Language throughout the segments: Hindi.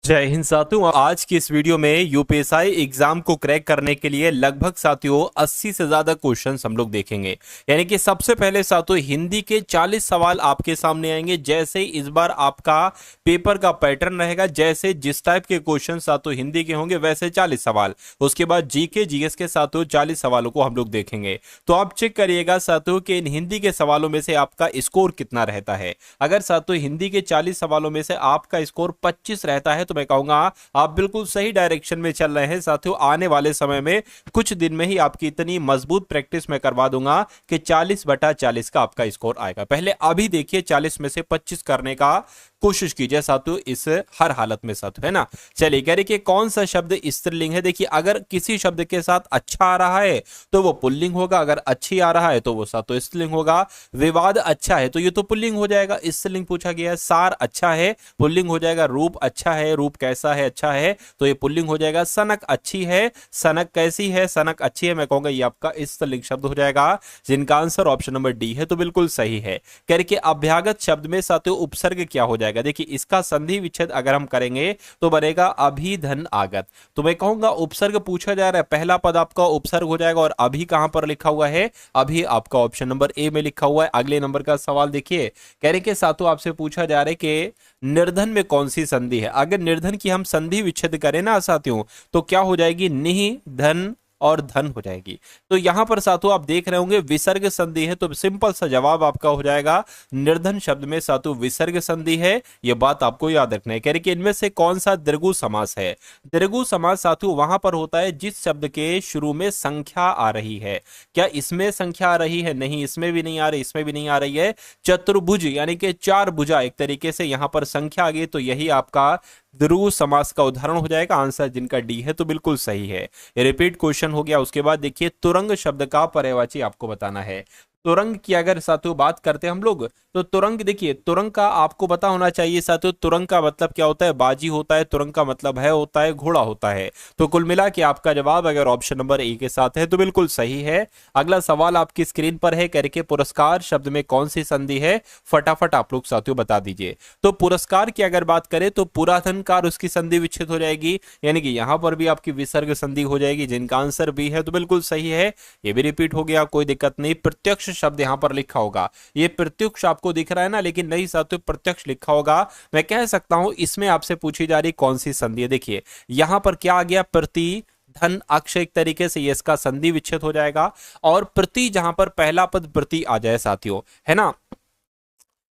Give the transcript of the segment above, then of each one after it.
जय हिंद साथियों। आज की इस वीडियो में यूपीएसआई एग्जाम को क्रैक करने के लिए लगभग साथियों 80 से ज्यादा क्वेश्चंस हम लोग देखेंगे। यानी कि सबसे पहले साथियों हिंदी के 40 सवाल आपके सामने आएंगे। जैसे इस बार आपका पेपर का पैटर्न रहेगा, जैसे जिस टाइप के क्वेश्चन साथियों हिंदी के होंगे वैसे 40 सवाल। उसके बाद जीके जीएस के साथियों 40 सवालों को हम लोग देखेंगे। तो आप चेक करिएगा साथियों कि इन हिंदी के सवालों में से आपका स्कोर कितना रहता है। अगर साथियों हिंदी के 40 सवालों में से आपका स्कोर 25 रहता है तो मैं कहूंगा आप बिल्कुल सही डायरेक्शन में चल रहे हैं साथियों। आने वाले समय में कुछ दिन में ही आपकी इतनी मजबूत प्रैक्टिस मैं करवा दूंगा कि 40/40 का आपका स्कोर आएगा। पहले अभी देखिए 40 में से 25 करने का कोशिश कीजिए साथियों इस हर हालत में साथियों, है ना। चलिए कह रही कि कौन सा शब्द स्त्रीलिंग है। देखिए अगर किसी शब्द के साथ अच्छा आ रहा है तो वो पुल्लिंग होगा, अगर अच्छी आ रहा है तो वो साथियों स्त्रीलिंग होगा। विवाद अच्छा है तो ये तो पुल्लिंग हो जाएगा, स्त्रीलिंग पूछा गया है। सार अच्छा है पुल्लिंग हो जाएगा। रूप अच्छा है, रूप कैसा है, अच्छा है तो ये पुल्लिंग हो जाएगा। सनक अच्छी है, सनक कैसी है, सनक अच्छी है, मैं कहूंगा ये आपका स्त्रीलिंग शब्द हो जाएगा, जिनका आंसर ऑप्शन नंबर डी है तो बिल्कुल सही है। कह रही कि अभ्यागत शब्द में साथियों उपसर्ग क्या हो जाएगा। देखिए इसका संधि विच्छेद अगर हम करेंगे तो बनेगा अभिधन आगत। तो मैं कहूंगा उपसर्ग पूछा जा रहा है, पहला पद आपका उपसर्ग हो जाएगा। और अभी कहां पर लिखा हुआ है, अभी आपका ऑप्शन नंबर ए में लिखा हुआ है। अगले नंबर का सवाल देखिए, कह रहे कि साथियों आपसे पूछा जा रहा है कि निर्धन में कौन सी संधि है। अगर निर्धन की हम संधि विच्छेद करें ना साथियों तो क्या हो जाएगी, निहि धन और धन हो जाएगी। तो यहां पर साथियों आप देख रहे होंगे विसर्ग संधि है, तो सिंपल सा जवाब आपका हो जाएगा निर्धन शब्द में साथियों विसर्ग संधि है। यह बात आपको याद रखना है। कह रहे कि इनमें से कौन सा द्विगु समास है। द्विगु समास साथियों वहां पर होता है जिस शब्द के शुरू में संख्या आ रही है। क्या इसमें संख्या आ रही है, नहीं इसमें भी नहीं आ रही, इसमें भी नहीं आ रही है। चतुर्भुज यानी कि चार भुजा एक तरीके से यहां पर संख्या आ गई तो यही आपका द्विगु समास का उदाहरण हो जाएगा। आंसर जिनका डी है तो बिल्कुल सही है। रिपीट क्वेश्चन हो गया। उसके बाद देखिए तुरंग शब्द का पर्यायवाची आपको बताना है। तुरंग की अगर साथियों बात करते हैं हम लोग तो तुरंग, देखिए तुरंग का आपको पता होना चाहिए साथियों। तुरंग का मतलब क्या होता है, बाजी होता है। तुरंग का मतलब है होता है घोड़ा होता है। तो कुल मिला के आपका जवाब अगर ऑप्शन नंबर ए के साथ है तो बिल्कुल सही है। अगला सवाल आपकी स्क्रीन पर है, करके पुरस्कार शब्द में कौन सी संधि है, फटाफट आप लोग साथियों बता दीजिए। तो पुरस्कार की अगर बात करें तो पुराधनकार उसकी संधि विच्छेद हो जाएगी, यानी कि यहां पर भी आपकी विसर्ग संधि हो जाएगी, जिनका आंसर बी है तो बिल्कुल सही है। ये भी रिपीट हो गया, कोई दिक्कत नहीं। प्रत्यक्ष शब्द यहां पर लिखा होगा, ये प्रत्यक्ष आपको दिख रहा है ना, लेकिन नहीं साथियों प्रत्यक्ष लिखा होगा। मैं कह सकता हूं इसमें आपसे पूछी जा रही कौन सी संधि है। देखिए यहां पर क्या आ गया, प्रति धन अक्ष एक तरीके से ये इसका संधि विच्छेद हो जाएगा। और प्रति जहां पर पहला पद प्रति आ जाए साथियों, है ना,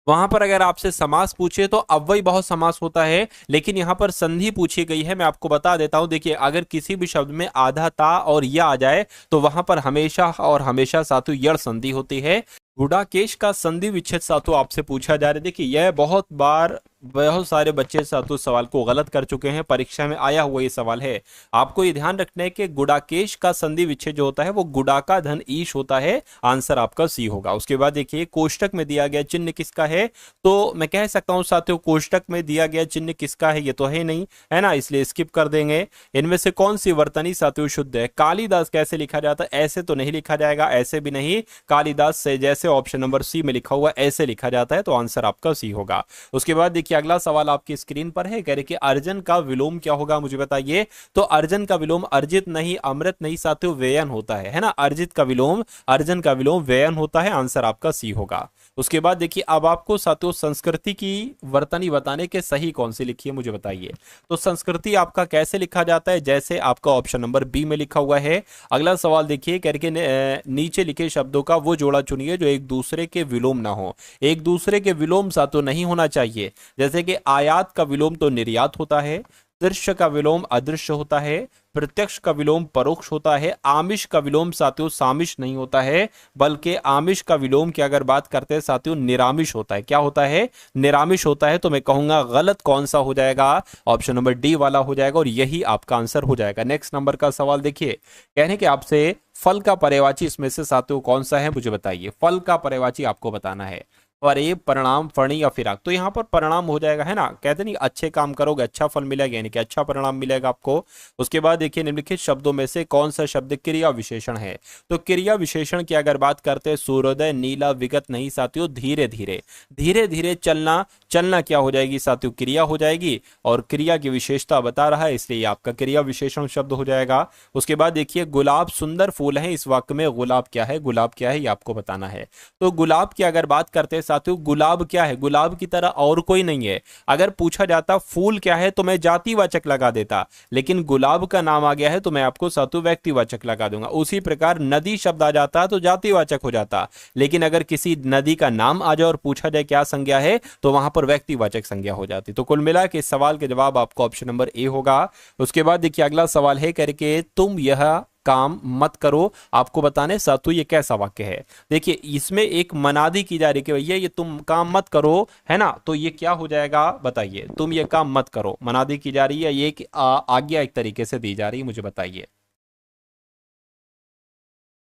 वहां पर अगर आपसे समास पूछे तो अव्यय बहुत समास होता है, लेकिन यहां पर संधि पूछी गई है। मैं आपको बता देता हूं, देखिए अगर किसी भी शब्द में आधा ता और या आ जाए तो वहां पर हमेशा और हमेशा साथियों यड़ संधि होती है। गुडाकेश का संधि विच्छेद साथियों आपसे पूछा जा रहा है। देखिए यह बहुत बार बहुत सारे बच्चे साथियों सवाल को गलत कर चुके हैं, परीक्षा में आया हुआ ये सवाल है। आपको ये ध्यान रखना है कि गुडाकेश का संधि विच्छेद जो होता है वो गुडाका धन ईश होता है। आंसर आपका सी होगा। उसके बाद देखिए कोष्टक में दिया गया चिन्ह किसका है, तो मैं कह सकता हूं साथियों कोष्टक में दिया गया चिन्ह किसका है, ये तो है नहीं, है ना, इसलिए स्किप कर देंगे। इनमें से कौन सी वर्तनी साथियों शुद्ध है। कालिदास कैसे लिखा जाता है, ऐसे तो नहीं लिखा जाएगा, ऐसे भी नहीं। कालिदास से जैसे ऑप्शन नंबर सी में लिखा हुआ ऐसे लिखा जाता है, तो आंसर आपका सी होगा। उसके बाद देखिए अगला सवाल आपकी स्क्रीन पर है, कह रहे कि अर्जन का विलोम क्या होगा, मुझे बताइए। तो अर्जन का विलोम अर्जित नहीं, अमृत नहीं साथियों, व्ययन होता है ना। अर्जित का विलोम, अर्जन का विलोम व्ययन होता है। आंसर आपका सी होगा। उसके बाद देखिए अब आपको साथियों संस्कृति की वर्तनी बताने के सही कौन सी लिखी है, मुझे बताइए। तो संस्कृति आपका कैसे लिखा जाता है, जैसे आपका ऑप्शन नंबर बी में लिखा हुआ है। अगला सवाल देखिए, करके नीचे लिखे शब्दों का वो जोड़ा चुनिए जो एक दूसरे के विलोम ना हो। एक दूसरे के विलोम साथियों नहीं होना चाहिए। जैसे कि आयात का विलोम तो निर्यात होता है, दृश्य का विलोम अदृश्य होता है, प्रत्यक्ष का विलोम परोक्ष होता है, आमिष का विलोम साथियों सामिष नहीं होता है, बल्कि आमिष का विलोम की अगर बात करते हैं साथियों निरामिष होता है। क्या होता है, निरामिष होता है। तो मैं कहूंगा गलत कौन सा हो जाएगा, ऑप्शन नंबर डी वाला हो जाएगा और यही आपका आंसर हो जाएगा। नेक्स्ट नंबर का सवाल देखिए, कहने के आपसे फल का पर्यायवाची इसमें से साथियों कौन सा है, मुझे बताइए। फल का पर्यायवाची आपको बताना है। फरेब, परिणाम, फणी या फिराक। तो यहाँ पर परिणाम हो जाएगा, है ना, कहते नहीं अच्छे काम करोगे अच्छा फल मिलेगा, यानी कि अच्छा परिणाम मिलेगा आपको। उसके बाद देखिए निम्नलिखित शब्दों में से कौन सा शब्द क्रिया विशेषण है। तो क्रिया विशेषण की अगर बात करते हैं, सूर्योदय, नीला, विगत नहीं साथियों, धीरे धीरे। धीरे धीरे चलना, चलना क्या हो जाएगी साथियों, क्रिया हो जाएगी, और क्रिया की विशेषता बता रहा है, इसलिए आपका क्रिया विशेषण शब्द हो जाएगा। उसके बाद देखिए गुलाब सुंदर फूल है, इस वाक्य में गुलाब क्या है, गुलाब क्या है ये आपको बताना है। तो गुलाब की अगर बात करते हैं साथियों, गुलाब क्या है, गुलाब की तरह और कोई नहीं है। अगर पूछा जाता फूल क्या है तो मैं जातिवाचक लगा देता, लेकिन गुलाब का नाम आ गया है तो मैं आपको साथियों व्यक्तिवाचक लगा दूंगा। उसी प्रकार नदी शब्द आ जाता तो जातिवाचक हो जाता, लेकिन अगर किसी नदी का नाम आ जाए और पूछा जाए क्या संज्ञा है तो वहां पर व्यक्तिवाचक संज्ञा हो जाती। तो कुल मिला के इस सवाल के जवाब आपको ऑप्शन नंबर ए होगा। उसके बाद देखिए अगला सवाल है करके, तुम यह काम मत करो, आपको बताने सातु ये कैसा वाक्य है। देखिए इसमें एक मनादी की जा रही है कि भैया ये तुम काम मत करो, है ना, तो ये क्या हो जाएगा बताइए, तुम ये काम मत करो, मनादी की जा रही है, ये एक आज्ञा एक तरीके से दी जा रही है, मुझे बताइए।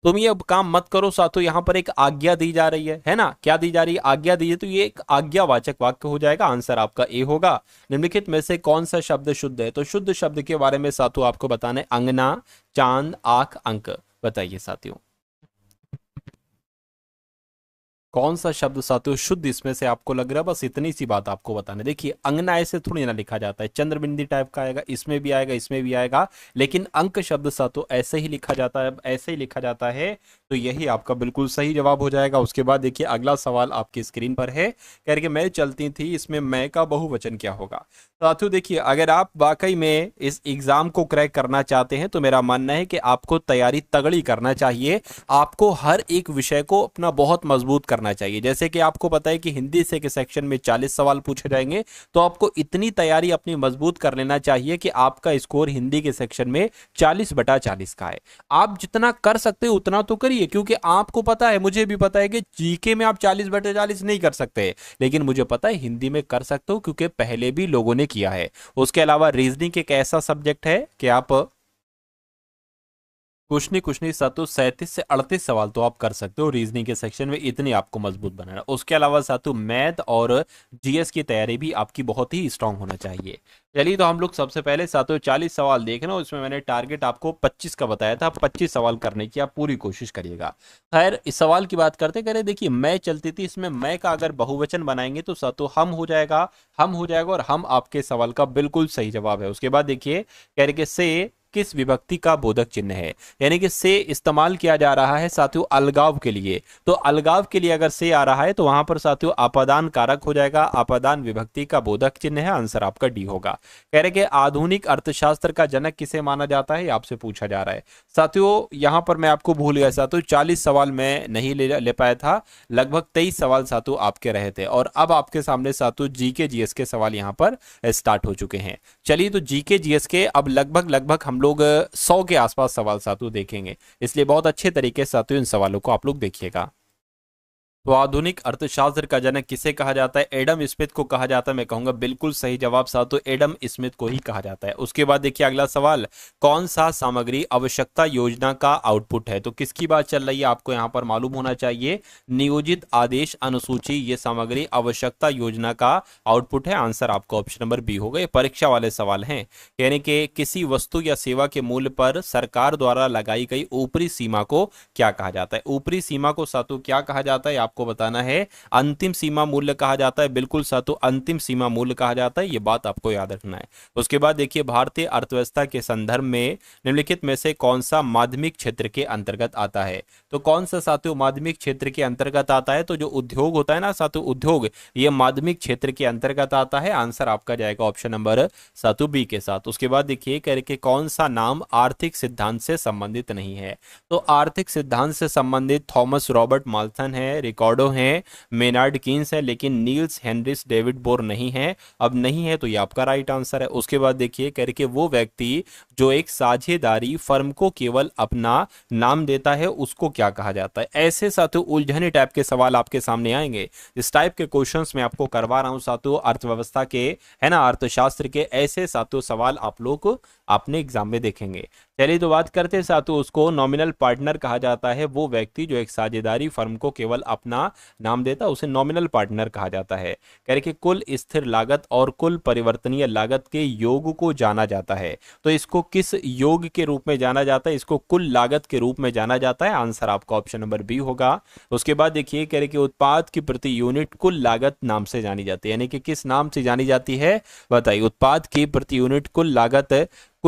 तुम ये अब काम मत करो साथो, यहां पर एक आज्ञा दी जा रही है ना, क्या दी जा रही है, आज्ञा दी है, तो ये एक आज्ञावाचक वाक्य हो जाएगा, आंसर आपका ए होगा। निम्नलिखित में से कौन सा शब्द शुद्ध है। तो शुद्ध शब्द के बारे में साथो आपको बताना है, अंगना, चांद, आंख, अंक, बताइए साथियों कौन सा शब्द साथियों शुद्ध इसमें से आपको लग रहा है। बस इतनी सी बात आपको बताने, देखिए अंगना ऐसे थोड़ी ना लिखा जाता है, चंद्रबिंदी टाइप का आएगा, इसमें भी आएगा, इसमें भी आएगा, लेकिन अंक शब्द साथियों ऐसे ही लिखा जाता है, ऐसे ही लिखा जाता है, तो यही आपका बिल्कुल सही जवाब हो जाएगा। उसके बाद देखिए अगला सवाल आपकी स्क्रीन पर है, कह रहे मैं चलती थी, इसमें मैं का बहुवचन क्या होगा। साथियों देखिए अगर आप वाकई में इस एग्जाम को क्रैक करना चाहते हैं तो मेरा मानना है कि आपको तैयारी तगड़ी करना चाहिए, आपको हर एक विषय को अपना बहुत मजबूत करना चाहिए। जैसे कि आपको पता है कि हिंदी से के सेक्शन में 40 सवाल पूछे जाएंगे, तो आपको इतनी तैयारी अपनी मजबूत कर लेना चाहिए कि आपका स्कोर हिंदी के सेक्शन में 40/40 का है। आप जितना कर सकते हो उतना तो करिए, क्योंकि आपको पता है, मुझे भी पता है कि जीके में आप 40/40 नहीं कर सकते, लेकिन मुझे पता है हिंदी में कर सकते हो, क्योंकि पहले भी लोगों ने किया है। उसके अलावा रीजनिंग एक ऐसा सब्जेक्ट है कि आप कुछ नहीं सातों 37 से 38 सवाल तो आप कर सकते हो रीजनिंग के सेक्शन में, इतनी आपको मजबूत बनाना। उसके अलावा सातों मैथ और जीएस की तैयारी भी आपकी बहुत ही स्ट्रांग होना चाहिए। चलिए तो हम लोग सबसे पहले सातों 40 सवाल देख रहे हो, इसमें मैंने टारगेट आपको 25 का बताया था, 25 सवाल करने की आप पूरी कोशिश करिएगा। खैर इस सवाल की बात करते करें, देखिए मैं चलती थी, इसमें मैं का अगर बहुवचन बनाएंगे तो सातों हम हो जाएगा, हम हो जाएगा, और हम आपके सवाल का बिल्कुल सही जवाब है। उसके बाद देखिए कह रहे से किस विभक्ति का बोधक चिन्ह है, यानी कि से इस्तेमाल किया जा रहा है साथियों अलगाव के लिए। तो अलगाव के लिए अगर से आ रहा है तो वहां पर साथियों अपादान कारक हो जाएगा, अपादान विभक्ति का बोधक चिन्ह है, आंसर आपका डी होगा। कह रहे कि आधुनिक अर्थशास्त्र का जनक किसे माना जाता है, आपसे पूछा जा रहा है। साथियों यहां पर मैं आपको भूल गया साथियों, 40 सवाल मैं नहीं ले पाया था, लगभग 23 सवाल साथियों आपके रहे थे, और अब आपके सामने साथियों जीके जीएस के सवाल यहां पर स्टार्ट हो चुके हैं। चलिए तो जीके जीएस के अब लगभग हम लोग 100 के आसपास सवाल साथियों देखेंगे, इसलिए बहुत अच्छे तरीके से साथियों इन सवालों को आप लोग देखिएगा। तो आधुनिक अर्थशास्त्र का जनक किसे कहा जाता है, एडम स्मिथ को कहा जाता है। मैं कहूंगा बिल्कुल सही जवाब साथियों एडम स्मिथ को ही कहा जाता है। उसके बाद देखिए अगला सवाल, कौन सा सामग्री आवश्यकता योजना का आउटपुट है। तो किसकी बात चल रही है आपको यहां पर मालूम होना चाहिए, नियोजित आदेश अनुसूची ये सामग्री आवश्यकता योजना का आउटपुट है, आंसर आपका ऑप्शन नंबर बी होगा। ये परीक्षा वाले सवाल हैं, यानी कि किसी वस्तु या सेवा के मूल्य पर सरकार द्वारा लगाई गई ऊपरी सीमा को क्या कहा जाता है। ऊपरी सीमा को साथियों क्या कहा जाता है आपको बताना है, अंतिम सीमा मूल्य कहा जाता है, बिल्कुल साथियों अंतिम सीमा मूल्य कहा जाता है, ये बात आपको याद रखना है। उसके बाद देखिए भारतीय अर्थव्यवस्था के संदर्भ में निम्नलिखित में से कौन सा माध्यमिक क्षेत्र के अंतर्गत आता है। तो कौन सा साथियों माध्यमिक क्षेत्र के अंतर्गत आता है, तो जो उद्योग होता है ना साथियों, उद्योग ये माध्यमिक क्षेत्र के अंतर्गत आता है, आंसर आपका जाएगा ऑप्शन नंबर साथियों बी के साथ। उसके बाद देखिए करके कौन सा नाम आर्थिक सिद्धांत से संबंधित नहीं है। तो आर्थिक सिद्धांत से संबंधित थॉमस रॉबर्ट माल्थन है, रिकॉर्डो है, मेनार्ड कीन्स है, लेकिन नील्स हेनरिस डेविड बोर नहीं है। अब नहीं है तो ये आपका राइट आंसर है। उसके बाद देखिए करके वो व्यक्ति जो एक साझेदारी फर्म को केवल अपना नाम देता है उसको क्या कहा जाता है। ऐसे साथियों उलझने टाइप के सवाल आपके सामने आएंगे, इस टाइप के क्वेश्चंस मैं आपको करवा रहा हूं साथियों अर्थव्यवस्था के, है ना, अर्थशास्त्र के, ऐसे साथियों सवाल आप लोग अपने एग्जाम में देखेंगे। चलिए तो बात करते हैं साथियों, उसको नॉमिनल पार्टनर कहा जाता है। वो व्यक्ति जो एक साझेदारी फर्म को केवल अपना नाम देता है उसे नॉमिनल पार्टनर कहा जाता है। कह रहे कि कुल स्थिर लागत और कुल परिवर्तनीय लागत के योग को जाना जाता है। तो इसको किस योग के रूप में जाना जाता है? इसको कुल लागत के रूप में जाना जाता है। आंसर आपका ऑप्शन नंबर बी होगा। उसके बाद देखिए, कह रहे कि उत्पाद की प्रति यूनिट कुल लागत नाम से जानी जाती है, यानी कि किस नाम से जानी जाती है बताइए? उत्पाद की प्रति यूनिट कुल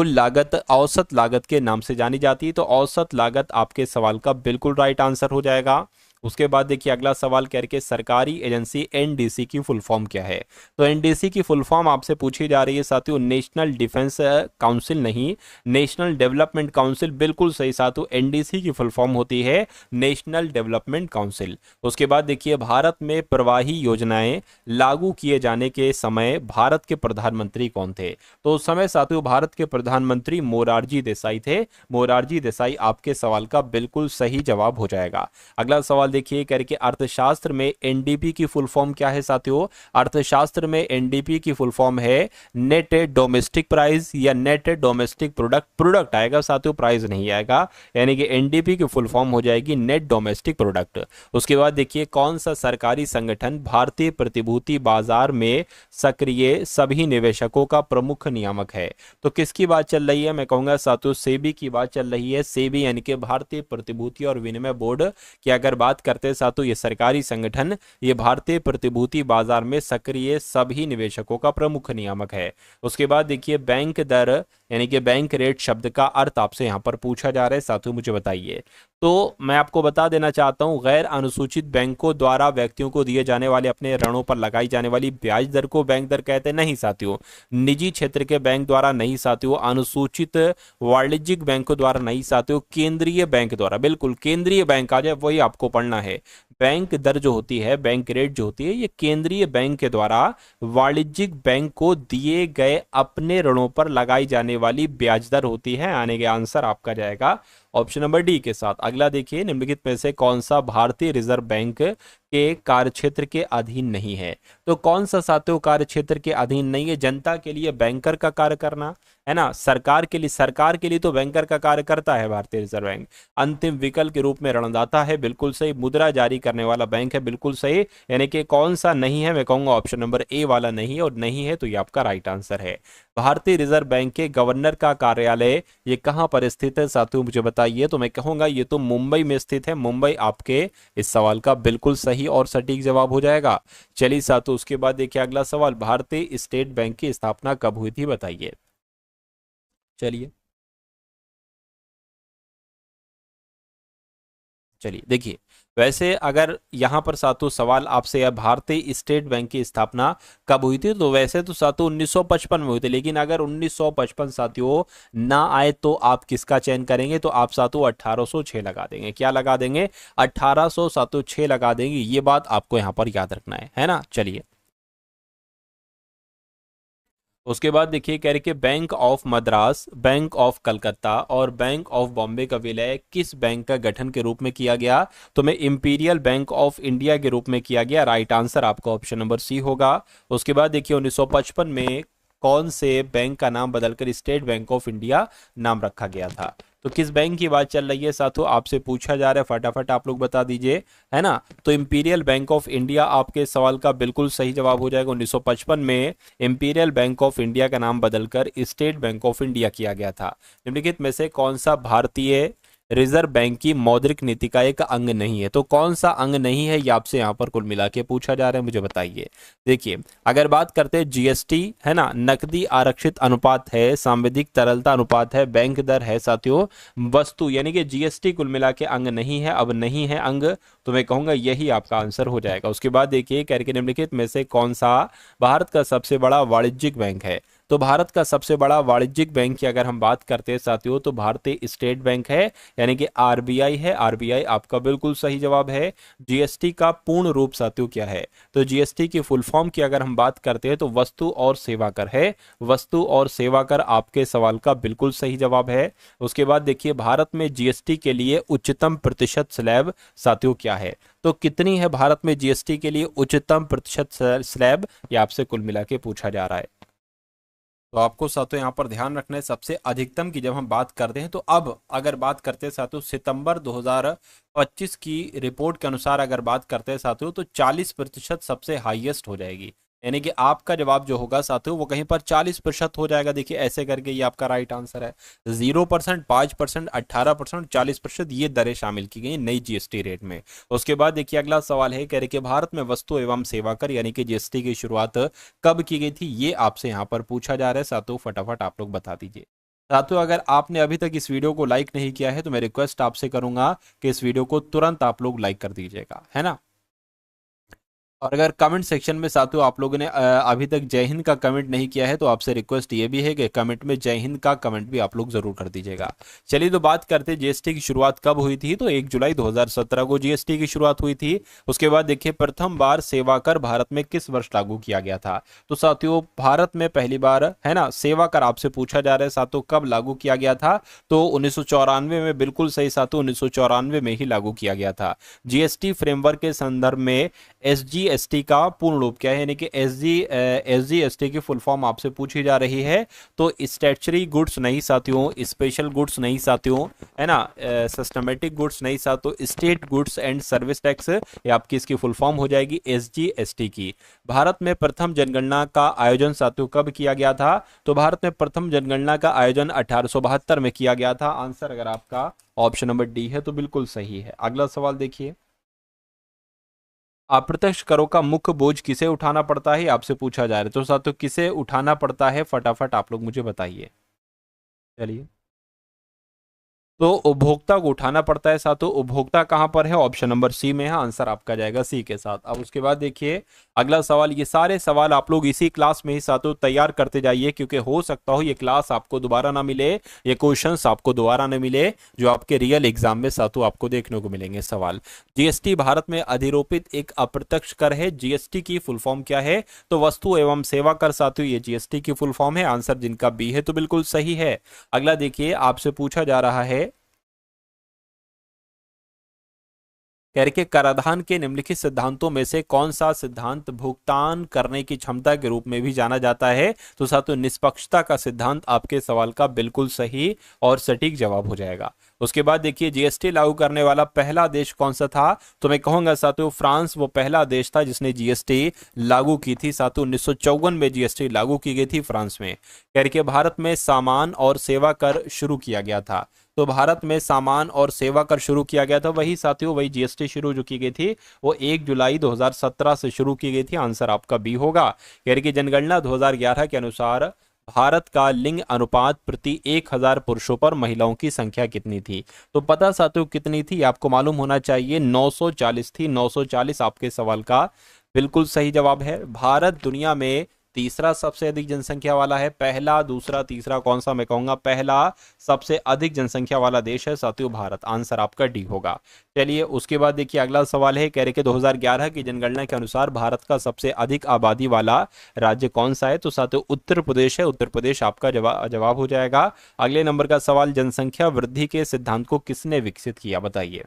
लागत औसत लागत के नाम से जानी जाती है। तो औसत लागत आपके सवाल का बिल्कुल राइट आंसर हो जाएगा। उसके बाद देखिए अगला सवाल कह रहे सरकारी एजेंसी एनडीसी की फुल फॉर्म क्या है? तो एनडीसी की फुल फॉर्म आपसे पूछी जा रही है साथियों, नेशनल डिफेंस काउंसिल नहीं, नेशनल डेवलपमेंट काउंसिल। बिल्कुल सही साथियों, एनडीसी की फुल फॉर्म होती है नेशनल डेवलपमेंट काउंसिल। उसके बाद देखिए, भारत में प्रवाही योजनाएं लागू किए जाने के समय भारत के प्रधानमंत्री कौन थे? तो उस समय साथियों भारत के प्रधानमंत्री मोरारजी देसाई थे। मोरारजी देसाई आपके सवाल का बिल्कुल सही जवाब हो जाएगा। अगला सवाल देखिए, करके अर्थशास्त्र में एनडीपी की फुल फॉर्म क्या है साथियों? अर्थशास्त्र में एनडीपी की फुल फॉर्म है नेट डोमेस्टिक प्राइस या नेट डोमेस्टिक प्रोडक्ट। प्रोडक्ट आएगा साथियों, प्राइस नहीं आएगा, यानी कि एनडीपी की फुल फॉर्म हो जाएगी नेट डोमेस्टिक प्रोडक्ट। उसके बाद देखिए, कौन सा सरकारी संगठन भारतीय प्रतिभूति बाजार में सक्रिय सभी निवेशकों का प्रमुख नियामक है? तो किसकी बात चल रही है? मैं कहूंगा साथियों सेबी की बात चल रही है। सेबी यानी कि भारतीय प्रतिभूति और विनिमय बोर्ड की अगर बात करते हैं साथियों, ये सरकारी संगठन, ये भारतीय प्रतिभूति बाजार में सक्रिय सभी निवेशकों का प्रमुख नियामक है। उसके बाद देखिए, बैंक दर यानी कि बैंक रेट शब्द का अर्थ आपसे यहां पर पूछा जा रहा है साथियों, मुझे बताइए। तो मैं आपको बता देना चाहता हूं, गैर अनुसूचित बैंकों द्वारा व्यक्तियों को दिए जाने वाले अपने ऋणों पर लगाई जाने वाली ब्याज दर को बैंक दर कहते नहीं साथियों। निजी क्षेत्र के बैंक द्वारा नहीं साथियों, अनुसूचित वाणिज्यिक बैंकों द्वारा नहीं साथियों, केंद्रीय बैंक द्वारा। बिल्कुल केंद्रीय बैंक आ जाए वही आपको पढ़ना है। बैंक दर जो होती है, बैंक रेट जो होती है, ये केंद्रीय बैंक के द्वारा वाणिज्यिक बैंक को दिए गए अपने ऋणों पर लगाई जाने वाली ब्याज दर होती है। आने के आंसर आपका जाएगा ऑप्शन नंबर डी के साथ। अगला देखिए, निम्नलिखित में से कौन सा भारतीय रिजर्व बैंक के कार्यक्षेत्र के अधीन नहीं है? तो कौन सा साथियों कार्यक्षेत्र के अधीन नहीं है? जनता के लिए बैंकर का कार्य करना है ना, सरकार के लिए तो बैंकर का कार्य करता है भारतीय रिजर्व बैंक। अंतिम विकल्प के रूप में ऋणदाता है, बिल्कुल सही। मुद्रा जारी करने वाला बैंक है, बिल्कुल सही। यानी कि कौन सा नहीं है? मैं कहूंगा ऑप्शन नंबर ए वाला नहीं है, और नहीं है तो ये आपका राइट आंसर है। भारतीय रिजर्व बैंक के गवर्नर का कार्यालय ये कहां पर स्थित है साथियों, मुझे बताइए। तो मैं कहूंगा ये तो मुंबई में स्थित है। मुंबई आपके इस सवाल का बिल्कुल सही और सटीक जवाब हो जाएगा। चलिए साथियों, उसके बाद देखिए अगला सवाल, भारतीय स्टेट बैंक की स्थापना कब हुई थी बताइए। चलिए चलिए देखिए, वैसे अगर यहां पर सातों सवाल आपसे या भारतीय स्टेट बैंक की स्थापना कब हुई थी, तो वैसे तो सातों 1955 में हुई थी, लेकिन अगर 1955 साथियों ना आए तो आप किसका चयन करेंगे? तो आप सातों 1806 लगा देंगे। क्या लगा देंगे? 1800 सातों 6 लगा देंगे। ये बात आपको यहां पर याद रखना है ना। चलिए, उसके बाद देखिए, कह रहे कि bank of Madras, bank of Calcutta और बैंक ऑफ बॉम्बे का विलय किस बैंक का गठन के रूप में किया गया? तो मैं इंपीरियल बैंक ऑफ इंडिया के रूप में किया गया। राइट आंसर आपका ऑप्शन नंबर सी होगा। उसके बाद देखिए, 1955 में कौन से बैंक का नाम बदलकर स्टेट बैंक ऑफ इंडिया नाम रखा गया था? तो किस बैंक की बात चल रही है साथियों, आपसे पूछा जा रहा है, फटाफट आप लोग बता दीजिए, है ना। तो इंपीरियल बैंक ऑफ इंडिया आपके सवाल का बिल्कुल सही जवाब हो जाएगा। 1955 में इंपीरियल बैंक ऑफ इंडिया का नाम बदलकर स्टेट बैंक ऑफ इंडिया किया गया था। निम्नलिखित में से कौन सा भारतीय रिजर्व बैंक की मौद्रिक नीति का एक अंग नहीं है? तो कौन सा अंग नहीं है, ये आपसे यहाँ पर कुल मिला के पूछा जा रहा है, मुझे बताइए। देखिए, अगर बात करते हैं जीएसटी, है ना, नकदी आरक्षित अनुपात है, सांविधिक तरलता अनुपात है, बैंक दर है साथियों, वस्तु यानी कि जीएसटी कुल मिला के अंग नहीं है। अब नहीं है अंग, तो मैं कहूंगा यही आपका आंसर हो जाएगा। उसके बाद देखिए, करके निम्नलिखित में से कौन सा भारत का सबसे बड़ा वाणिज्यिक बैंक है? तो भारत का सबसे बड़ा वाणिज्यिक बैंक की अगर हम बात करते हैं साथियों, तो भारतीय स्टेट बैंक है, यानी कि आरबीआई है। आरबीआई आपका बिल्कुल सही जवाब है। जीएसटी का पूर्ण रूप साथियों क्या है? तो जीएसटी की फुल फॉर्म की अगर हम बात करते हैं तो वस्तु और सेवा कर है। वस्तु और सेवा कर आपके सवाल का बिल्कुल सही जवाब है। उसके बाद देखिए, भारत में जीएसटी के लिए उच्चतम प्रतिशत स्लैब साथियों क्या है? तो कितनी है भारत में जीएसटी के लिए उच्चतम प्रतिशत स्लैब, ये आपसे कुल मिला के पूछा जा रहा है। तो आपको साथियों यहाँ पर ध्यान रखना है सबसे अधिकतम की जब हम बात करते हैं, तो अब अगर बात करते हैं साथियों सितंबर 2025 की रिपोर्ट के अनुसार अगर बात करते हैं साथियों, तो 40% सबसे हाईएस्ट हो जाएगी। यानी कि आपका जवाब जो होगा साथियों वो कहीं पर 40% हो जाएगा। देखिए ऐसे करके ये आपका राइट आंसर है। 0%, 5%, 18%, 40% ये दरें शामिल की गई नई जीएसटी रेट में। उसके बाद देखिए अगला सवाल है, कह रहे कि भारत में वस्तु एवं सेवा कर यानी कि जीएसटी की शुरुआत कब की गई थी, ये आपसे यहाँ पर पूछा जा रहा है साथियों। फटाफट आप लोग बता दीजिए साथियों। अगर आपने अभी तक इस वीडियो को लाइक नहीं किया है तो मैं रिक्वेस्ट आपसे करूंगा कि इस वीडियो को तुरंत आप लोग लाइक कर दीजिएगा, है ना। और अगर कमेंट सेक्शन में साथियों आप लोगों ने अभी तक जय हिंद का कमेंट नहीं किया है तो आपसे रिक्वेस्ट ये भी है कि कमेंट में जय हिंद का कमेंट भी आप लोग जरूर कर दीजिएगा। चलिए तो बात करते हैं जीएसटी की शुरुआत कब हुई थी, तो 1 जुलाई 2017 को जीएसटी की शुरुआत हुई थी। उसके बाद देखिए प्रथम बार सेवा कर भारत में किस वर्ष लागू किया गया था, तो साथियों भारत में पहली बार है ना सेवा कर आपसे पूछा जा रहा है साथियों कब लागू किया गया था, तो 1994 में। बिल्कुल सही साथियों, 1994 में ही लागू किया गया था। जीएसटी फ्रेमवर्क के संदर्भ में एसजीएसटी का पूर्ण रूप क्या है, यानी कि एसजीएसटी की फुल फॉर्म आपसे पूछी जा रही है। तो स्टैट्यूटरी गुड्स नहीं साथियों, स्पेशल गुड्स नहीं साथियों, है ना, सिस्टमेटिक गुड्स नहीं साथियों, state goods and service tax, ये आपकी इसकी फुल फॉर्म हो जाएगी एसजीएसटी की। भारत में प्रथम जनगणना का आयोजन साथियों कब किया गया था, तो भारत में प्रथम जनगणना का आयोजन 1872 में किया गया था। आंसर अगर आपका ऑप्शन नंबर डी है तो बिल्कुल सही है। अगला सवाल देखिए, अप्रत्यक्ष करों का मुख्य बोझ किसे उठाना पड़ता है, आपसे पूछा जा रहा है। तो साथियों किसे उठाना पड़ता है, फटाफट आप लोग मुझे बताइए। चलिए, तो उपभोक्ता को उठाना पड़ता है साथियों। उपभोक्ता कहां पर है, ऑप्शन नंबर सी में है। आंसर आपका जाएगा सी के साथ। अब उसके बाद देखिए अगला सवाल, ये सारे सवाल आप लोग इसी क्लास में ही साथियों तैयार करते जाइए, क्योंकि हो सकता हो ये क्लास आपको दोबारा ना मिले, ये क्वेश्चंस आपको दोबारा ना मिले जो आपके रियल एग्जाम में साथियों आपको देखने को मिलेंगे। सवाल, जीएसटी भारत में अधिरोपित एक अप्रत्यक्ष कर है, जीएसटी की फुल फॉर्म क्या है, तो वस्तु एवं सेवा कर साथियों ये जीएसटी की फुल फॉर्म है। आंसर जिनका बी है तो बिल्कुल सही है। अगला देखिए आपसे पूछा जा रहा है, कह रहे कि कराधान के निम्नलिखित सिद्धांतों में से कौन सा सिद्धांत भुगतान करने की क्षमता के रूप में भी जाना जाता है, तो साथियों निष्पक्षता का सिद्धांत आपके सवाल का बिल्कुल सही और सटीक जवाब हो जाएगा। उसके बाद देखिए जीएसटी लागू करने वाला पहला देश कौन सा था, तो मैं कहूंगा साथियों फ्रांस वो पहला देश था जिसने जीएसटी लागू की थी। साथियों 1954 में जीएसटी लागू की गई थी फ्रांस में। कह रहे कि भारत में सामान और सेवा कर शुरू किया गया था, तो भारत में सामान और सेवा कर शुरू किया गया था, वही साथियों वही जीएसटी शुरू जो की गई थी वो 1 जुलाई 2017 से शुरू की गई थी। आंसर आपका बी होगा। कह रहे कि जनगणना 2011 के अनुसार भारत का लिंग अनुपात प्रति 1000 पुरुषों पर महिलाओं की संख्या कितनी थी, तो पता साथियों कितनी थी आपको मालूम होना चाहिए, 940 थी। 940 आपके सवाल का बिल्कुल सही जवाब है। भारत दुनिया में तीसरा सबसे अधिक जनसंख्या वाला है। पहला, दूसरा, तीसरा कौन सा, मैं कहूंगा पहला सबसे अधिक जनसंख्या वाला देश है साथियों भारत। आंसर आपका डी होगा। चलिए उसके बाद देखिए अगला सवाल है, कह रहे कि 2011 की जनगणना के अनुसार भारत का सबसे अधिक आबादी वाला राज्य कौन सा है, तो साथियों उत्तर प्रदेश है। उत्तर प्रदेश आपका जवाब हो जाएगा। अगले नंबर का सवाल, जनसंख्या वृद्धि के सिद्धांत को किसने विकसित किया, बताइए।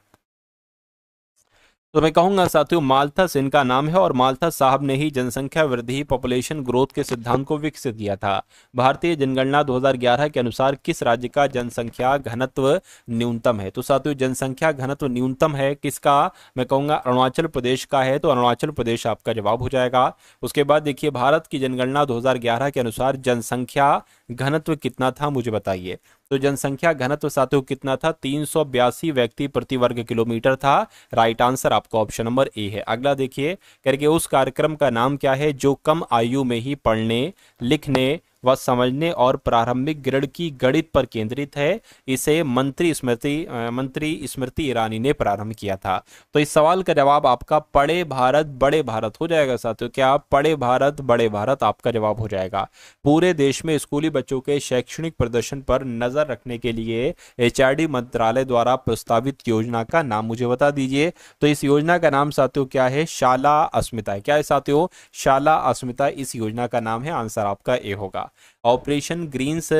तो मैं कहूंगा साथियों माल्थस इनका नाम है, और माल्थस साहब ने ही जनसंख्या वृद्धि पॉपुलेशन ग्रोथ के सिद्धांत को विकसित किया था। भारतीय जनगणना 2011 के अनुसार किस राज्य का जनसंख्या घनत्व न्यूनतम है, तो साथियों जनसंख्या घनत्व न्यूनतम है किसका, मैं कहूंगा अरुणाचल प्रदेश का है। तो अरुणाचल प्रदेश आपका जवाब हो जाएगा। उसके बाद देखिए भारत की जनगणना 2011 के अनुसार जनसंख्या घनत्व कितना था, मुझे बताइए। तो जनसंख्या घनत्व साथियों कितना था, 382 व्यक्ति प्रति वर्ग किलोमीटर था। राइट आंसर आपका ऑप्शन नंबर ए है। अगला देखिए करके उस कार्यक्रम का नाम क्या है जो कम आयु में ही पढ़ने, लिखने व समझने और प्रारंभिक ग्रेड की गणित पर केंद्रित है। इसे मंत्री स्मृति ईरानी ने प्रारंभ किया था। तो इस सवाल का जवाब आपका पढ़े भारत बड़े भारत हो जाएगा साथियों। क्या पढ़े भारत बड़े भारत आपका जवाब हो जाएगा। पूरे देश में स्कूली बच्चों के शैक्षणिक प्रदर्शन पर नजर रखने के लिए एचआरडी मंत्रालय द्वारा प्रस्तावित योजना का नाम मुझे बता दीजिए। तो इस योजना का नाम साथियों क्या है, शाला अस्मिता। क्या है साथियों, शाला अस्मिता इस योजना का नाम है। आंसर आपका ए होगा। ऑपरेशन ग्रीन्स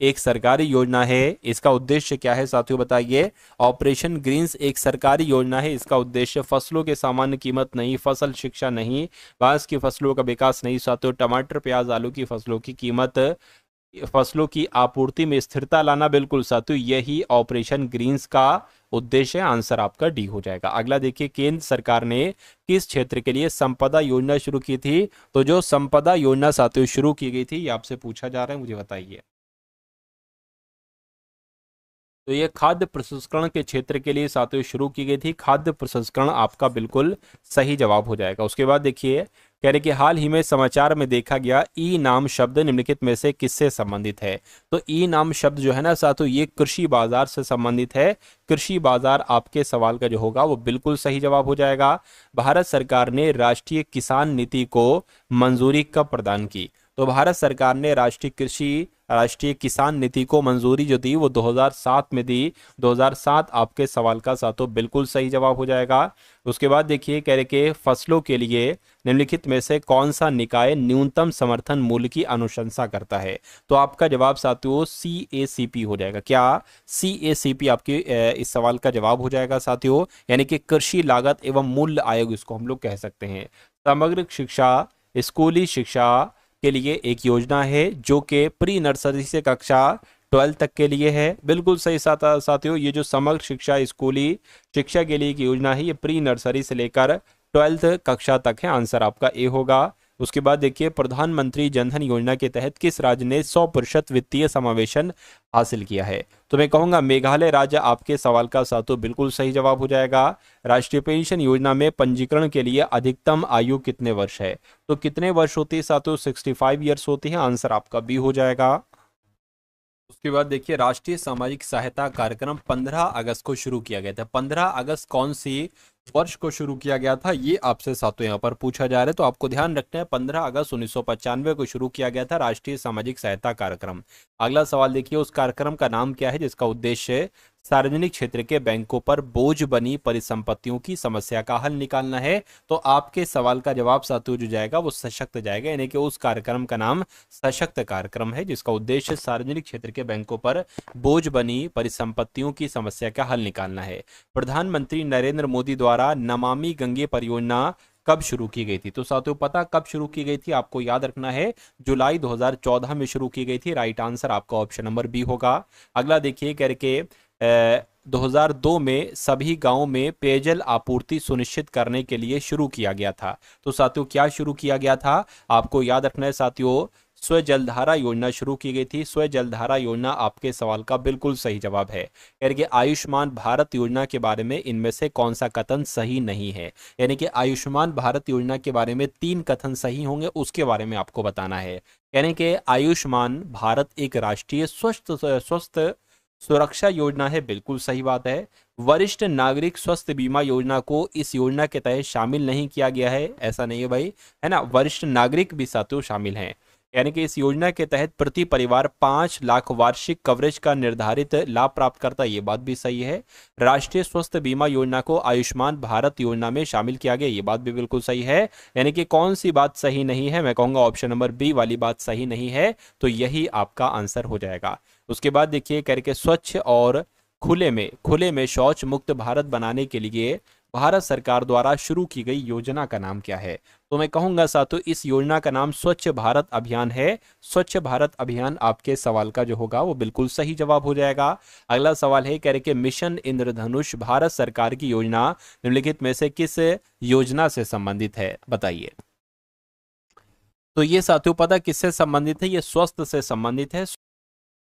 एक सरकारी योजना है, इसका उद्देश्य क्या है साथियों बताइए। ऑपरेशन ग्रीन्स एक सरकारी योजना है, इसका उद्देश्य फसलों के सामान्य कीमत नहीं, फसल शिक्षा नहीं, बांस की फसलों का विकास नहीं साथियों, टमाटर प्याज आलू की फसलों की कीमत फसलों की आपूर्ति में स्थिरता लाना, बिल्कुल साथियों यही ऑपरेशन ग्रीन्स का उद्देश्य है। आंसर आपका डी हो जाएगा। अगला देखिए, केंद्र सरकार ने किस क्षेत्र के लिए संपदा योजना शुरू की थी? तो जो संपदा योजना साथियों शुरू की गई थी, ये आपसे पूछा जा रहा है, मुझे बताइए। तो ये खाद्य प्रसंस्करण के क्षेत्र के लिए साथियों शुरू की गई थी। खाद्य प्रसंस्करण आपका बिल्कुल सही जवाब हो जाएगा। उसके बाद देखिए, कह रहे कि हाल ही में समाचार में देखा गया ई नाम शब्द निम्नलिखित में से किससे संबंधित है? तो ई नाम शब्द जो है ना साथियों, ये कृषि बाजार से संबंधित है। कृषि बाजार आपके सवाल का जो होगा वो बिल्कुल सही जवाब हो जाएगा। भारत सरकार ने राष्ट्रीय किसान नीति को मंजूरी कब प्रदान की? तो भारत सरकार ने राष्ट्रीय किसान नीति को मंजूरी जो दी वो 2007 में दी। 2007 आपके सवाल का साथों बिल्कुल सही जवाब हो जाएगा। उसके बाद देखिए, कह रहे कि फसलों के लिए निम्नलिखित में से कौन सा निकाय न्यूनतम समर्थन मूल्य की अनुशंसा करता है? तो आपका जवाब साथियों CACP हो जाएगा। क्या? CACP आपके इस सवाल का जवाब हो जाएगा साथियों, यानी कि कृषि लागत एवं मूल्य आयोग इसको हम लोग कह सकते हैं। समग्र शिक्षा, स्कूली शिक्षा के लिए एक योजना है जो कि प्री नर्सरी से कक्षा 12 तक के लिए है। बिल्कुल सही साथियों, ये जो समग्र शिक्षा स्कूली शिक्षा के लिए एक योजना है, ये प्री नर्सरी से लेकर 12th कक्षा तक है। आंसर आपका ए होगा। उसके बाद देखिए, प्रधानमंत्री जनधन योजना के तहत किस राज्य ने 100% वित्तीय समावेशन हासिल किया है? तो मैं कहूंगा मेघालय राज्य आपके सवाल का साथियों बिल्कुल सही जवाब हो जाएगा। राष्ट्रीय पेंशन योजना में पंजीकरण के लिए अधिकतम आयु कितने वर्ष है? तो कितने वर्ष होती है साथियों? 65 ईयर्स होती है। आंसर आपका बी हो जाएगा। उसके बाद देखिए, राष्ट्रीय सामाजिक सहायता कार्यक्रम 15 अगस्त को शुरू किया गया था। 15 अगस्त कौन सी वर्ष को शुरू किया गया था, ये आपसे साथियों यहाँ पर पूछा जा रहा है। तो आपको ध्यान रखना है, 15 अगस्त 1995 को शुरू किया गया था राष्ट्रीय सामाजिक सहायता कार्यक्रम। अगला सवाल देखिए, उस कार्यक्रम का नाम क्या है जिसका उद्देश्य सार्वजनिक क्षेत्र के बैंकों पर बोझ बनी परिसंपत्तियों की समस्या का हल निकालना है? तो आपके सवाल का जवाब साथियों जो जाएगा वो सशक्त जाएगा, यानी कि उस कार्यक्रम का नाम सशक्त कार्यक्रम है जिसका उद्देश्य सार्वजनिक क्षेत्र के बैंकों पर बोझ बनी परिसंपत्तियों की समस्या का हल निकालना है। प्रधानमंत्री नरेंद्र मोदी द्वारा नमामि गंगे परियोजना कब शुरू की गई थी? तो साथियों पता कब शुरू की गई थी? आपको याद रखना है, जुलाई 2014 में शुरू की गई थी। राइट आंसर आपका ऑप्शन नंबर बी होगा। अगला देखिए, करके 2002 में सभी गांवों में पेयजल आपूर्ति सुनिश्चित करने के लिए शुरू किया गया था। तो साथियों क्या शुरू किया गया था? आपको याद रखना है साथियों, स्व जलधारा योजना शुरू की गई थी। स्व जलधारा योजना आपके सवाल का बिल्कुल सही जवाब है। यानी कि आयुष्मान भारत योजना के बारे में इनमें से कौन सा कथन सही नहीं है? यानी कि आयुष्मान भारत योजना के बारे में 3 कथन सही होंगे, उसके बारे में आपको बताना है। यानी कि आयुष्मान भारत एक राष्ट्रीय स्वस्थ सुरक्षा योजना है, बिल्कुल सही बात है। वरिष्ठ नागरिक स्वास्थ्य बीमा योजना को इस योजना के तहत शामिल नहीं किया गया है, ऐसा नहीं है भाई, है ना। वरिष्ठ नागरिक भी साथियों शामिल हैं, यानी कि इस योजना के तहत प्रति परिवार 5 लाख वार्षिक कवरेज का निर्धारित लाभ प्राप्त करता है, ये बात भी सही है। राष्ट्रीय स्वास्थ्य बीमा योजना को आयुष्मान भारत योजना में शामिल किया गया, ये बात भी बिल्कुल सही है। यानी कि कौन सी बात सही नहीं है? मैं कहूंगा ऑप्शन नंबर बी वाली बात सही नहीं है, तो यही आपका आंसर हो जाएगा। उसके बाद देखिए, करके स्वच्छ और खुले में शौच मुक्त भारत बनाने के लिए भारत सरकार द्वारा शुरू की गई योजना का नाम क्या है? तो मैं कहूंगा साथियों इस योजना का नाम स्वच्छ भारत अभियान है। स्वच्छ भारत अभियान आपके सवाल का जो होगा वो बिल्कुल सही जवाब हो जाएगा। अगला सवाल है, कह रहे कि मिशन इंद्रधनुष भारत सरकार की योजना निम्नलिखित में से किस योजना से संबंधित है? बताइए। तो ये साथियों पता किससे संबंधित है? ये स्वास्थ्य से संबंधित है।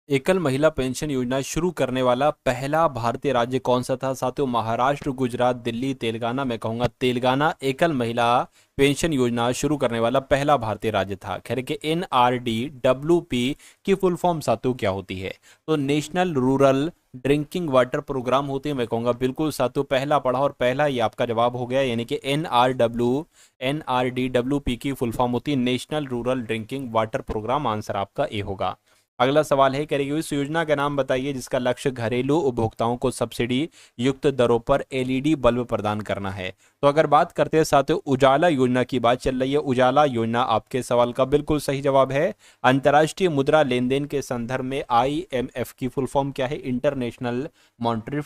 एकल महिला पेंशन योजना शुरू करने वाला पहला भारतीय राज्य कौन सा था साथियों? महाराष्ट्र, गुजरात, दिल्ली, तेलंगाना। मैं कहूंगा तेलंगाना एकल महिला पेंशन योजना शुरू करने वाला पहला भारतीय राज्य था। खैर के NRDWP की फुल फॉर्म साथियों क्या होती है? तो national rural drinking water programme होती है। मैं कहूंगा बिल्कुल साथियों पहला पढ़ा और पहला ही आपका जवाब हो गया, यानी कि NRDWP की फुल फॉर्म होती है national rural drinking water programme. Answer आपका ए होगा। अगला सवाल है, करेगी इस योजना का नाम बताइए जिसका लक्ष्य घरेलू उपभोक्ताओं को सब्सिडी युक्त दरों पर LED बल्ब प्रदान करना है। तो अगर बात करते हैं साथियों उजाला योजना की बात चल रही है, उजाला योजना आपके सवाल का बिल्कुल सही जवाब है। अंतर्राष्ट्रीय मुद्रा लेन देन के संदर्भ में IMF की फुल फॉर्म क्या है? इंटरनेशनल मॉनेटरी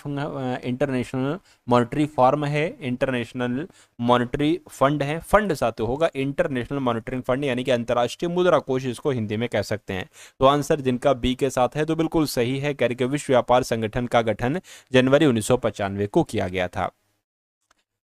फॉर्म है, इंटरनेशनल मॉनेटरी फंड है। फंड साथियों होगा इंटरनेशनल मॉनेटरी फंड, यानी कि अंतर्राष्ट्रीय मुद्रा कोष इसको हिंदी में कह सकते हैं। तो आंसर जिनका बी के साथ है तो बिल्कुल सही है, कह रहे कि विश्व व्यापार संगठन का गठन जनवरी 1995 को किया गया था।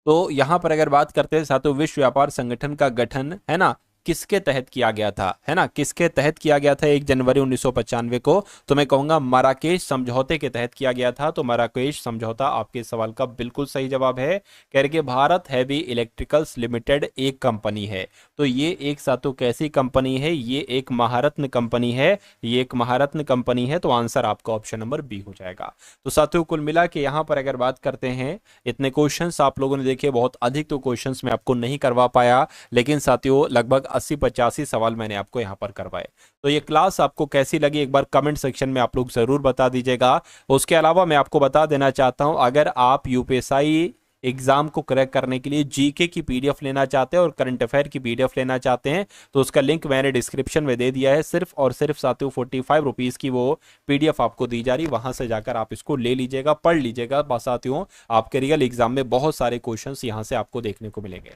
तो यहां पर अगर बात करते हैं साथियों, विश्व व्यापार संगठन का गठन है ना किसके तहत किया गया था, है ना, किसके तहत किया गया था 1 जनवरी 1995 को, तो मैं कहूंगा मराकेश समझौते के तहत किया गया था। तो मराकेश समझौता आपके सवाल का बिल्कुल सही जवाब है। कह रहे कि भारत हैवी इलेक्ट्रिकल्स लिमिटेड एक कंपनी है। तो ये एक साथियों कैसी कंपनी है, ये एक महारत्न कंपनी है, ये एक महारत्न कंपनी है। तो आंसर आपका ऑप्शन नंबर बी हो जाएगा। तो साथियों कुल मिला के यहाँ पर अगर बात करते हैं, इतने क्वेश्चंस आप लोगों ने देखे, बहुत अधिक तो क्वेश्चंस मैं आपको नहीं करवा पाया, लेकिन साथियों लगभग 80-85 सवाल मैंने आपको यहां पर करवाए। तो ये क्लास आपको कैसी लगी एक बार कमेंट सेक्शन में आप लोग जरूर बता दीजिएगा। उसके अलावा मैं आपको बता देना चाहता हूं, अगर आप यूपीएससी एग्जाम को क्रैक करने के लिए जीके की पीडीएफ लेना चाहते हैं और करंट अफेयर की पीडीएफ लेना चाहते हैं तो उसका लिंक मैंने डिस्क्रिप्शन में दे दिया है। सिर्फ और सिर्फ साथियों 45 रुपीज की वो पीडीएफ आपको दी जा रही, वहां से जाकर आप इसको ले लीजिएगा, पढ़ लीजिएगा। साथियों आपके रियल एग्जाम में बहुत सारे क्वेश्चंस यहां से आपको देखने को मिलेंगे।